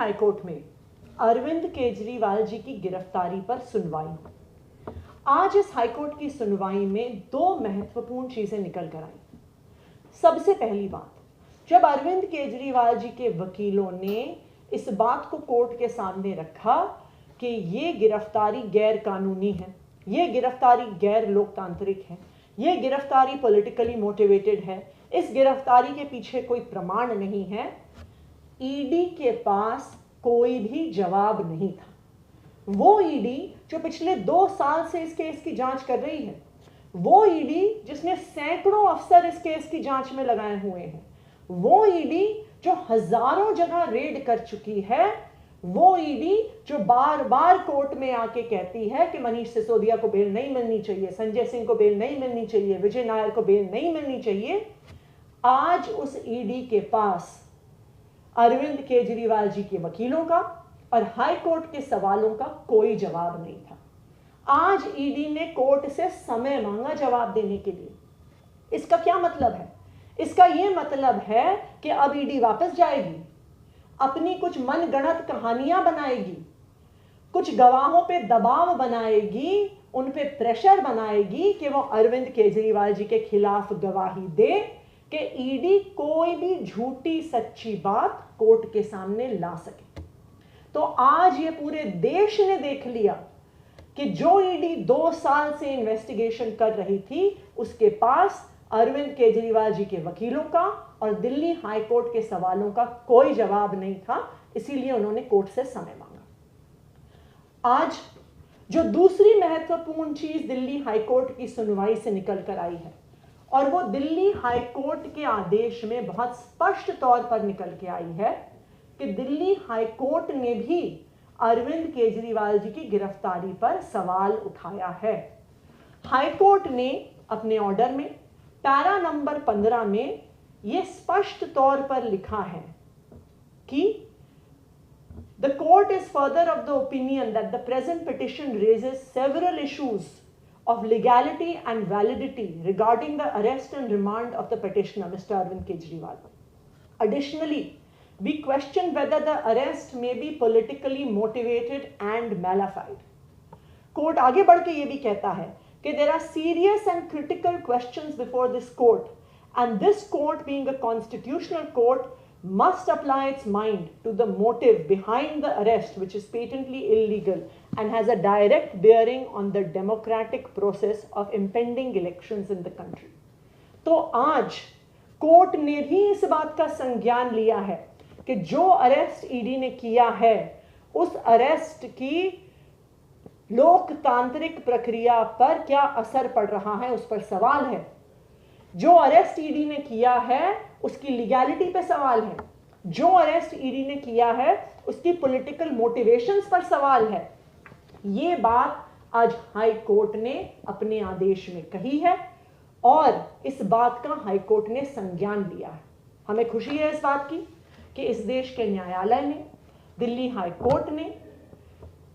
High court में अरविंद केजरीवाल जी की गिरफ्तारी पर सुनवाई हुई। आज इस हाईकोर्ट की सुनवाई में दो महत्वपूर्ण चीजें निकल कर आई। सबसे पहली बात, जब अरविंद केजरीवाल जी के वकीलों ने इस बात को कोर्ट के सामने रखा कि ये गिरफ्तारी गैर कानूनी है, ये गिरफ्तारी गैर लोकतांत्रिक है, ये गिरफ्तारी पॉलिटिकली मोटिवेटेड है, इस गिरफ्तारी के पीछे कोई प्रमाण नहीं है, ईडी के पास कोई भी जवाब नहीं था। वो ईडी जो पिछले 2 साल से इस केस की जांच कर रही है, वो ईडी जिसने सैकड़ों अफसर इस केस की जांच में लगाए हुए हैं, वो ईडी जो हजारों जगह रेड कर चुकी है, वो ईडी जो बार बार कोर्ट में आके कहती है कि मनीष सिसोदिया को बेल नहीं मिलनी चाहिए, संजय सिंह को बेल नहीं मिलनी चाहिए, विजय नायर को बेल नहीं मिलनी चाहिए, आज उस ईडी के पास अरविंद केजरीवाल जी के वकीलों का और हाई कोर्ट के सवालों का कोई जवाब नहीं था। आज ईडी ने कोर्ट से समय मांगा जवाब देने के लिए। इसका क्या मतलब है? इसका यह मतलब है कि अब ईडी वापस जाएगी, अपनी कुछ मनगढ़ंत कहानियां बनाएगी, कुछ गवाहों पे दबाव बनाएगी, उन पे प्रेशर बनाएगी कि वो अरविंद केजरीवाल जी के खिलाफ गवाही दे कि ईडी कोई भी झूठी सच्ची बात कोर्ट के सामने ला सके। तो आज ये पूरे देश ने देख लिया कि जो ईडी 2 साल से इन्वेस्टिगेशन कर रही थी, उसके पास अरविंद केजरीवाल जी के वकीलों का और दिल्ली हाई कोर्ट के सवालों का कोई जवाब नहीं था, इसीलिए उन्होंने कोर्ट से समय मांगा। आज जो दूसरी महत्वपूर्ण चीज दिल्ली हाई कोर्ट की सुनवाई से निकल कर आई है, और वो दिल्ली हाई कोर्ट के आदेश में बहुत स्पष्ट तौर पर निकल के आई है कि दिल्ली हाई कोर्ट ने भी अरविंद केजरीवाल जी की गिरफ्तारी पर सवाल उठाया है। हाई कोर्ट ने अपने ऑर्डर में पैरा नंबर 15 में यह स्पष्ट तौर पर लिखा है कि the court is further of the opinion that the present petition raises several issues of legality and validity regarding the arrest and remand of the petitioner, Mr. Arvind Kejriwal. Additionally, we question whether the arrest may be politically motivated and malafide. Court आगे बढ़ के ये भी कहता है कि there are serious and critical questions before this court, and this court, being a constitutional court, must apply its mind to the motive behind the arrest, which is patently illegal and has a direct bearing on the democratic process of impending elections in the country. तो आज court ने भी इस बात का संज्ञान लिया है कि जो अरेस्ट ईडी ने किया है, उस अरेस्ट की लोकतांत्रिक प्रक्रिया पर क्या असर पड़ रहा है, उस पर सवाल है। जो अरेस्ट ईडी ने किया है उसकी लीगैलिटी पे सवाल है, जो अरेस्ट ईडी ने किया है उसकी पॉलिटिकल मोटिवेशंस पर सवाल है। ये बात आज हाई कोर्ट ने अपने आदेश में कही है और इस बात का हाई कोर्ट ने संज्ञान लिया है। हमें खुशी है इस बात की कि इस देश के न्यायालय ने, दिल्ली हाई कोर्ट ने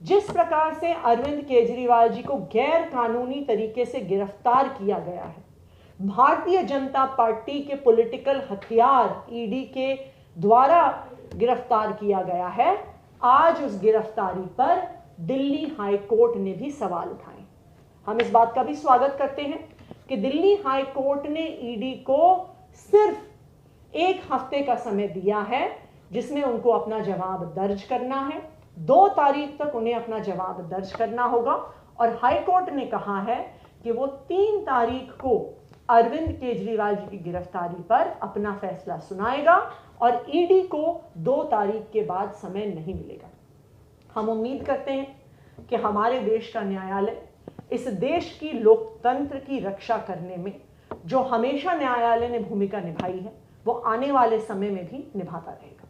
जिस प्रकार से अरविंद केजरीवाल जी को गैर कानूनी तरीके से गिरफ्तार किया गया है, भारतीय जनता पार्टी के पॉलिटिकल हथियार ईडी के द्वारा गिरफ्तार किया गया है, आज उस गिरफ्तारी पर दिल्ली हाई कोर्ट ने भी सवाल उठाए। हम इस बात का भी स्वागत करते हैं कि दिल्ली हाई कोर्ट ने ईडी को सिर्फ 1 हफ्ते का समय दिया है जिसमें उनको अपना जवाब दर्ज करना है। 2 तारीख तक उन्हें अपना जवाब दर्ज करना होगा और हाई कोर्ट ने कहा है कि वो 3 तारीख को अरविंद केजरीवाल जी की गिरफ्तारी पर अपना फैसला सुनाएगा और ईडी को 2 तारीख के बाद समय नहीं मिलेगा। हम उम्मीद करते हैं कि हमारे देश का न्यायालय इस देश की लोकतंत्र की रक्षा करने में जो हमेशा न्यायालय ने भूमिका निभाई है, वो आने वाले समय में भी निभाता रहेगा।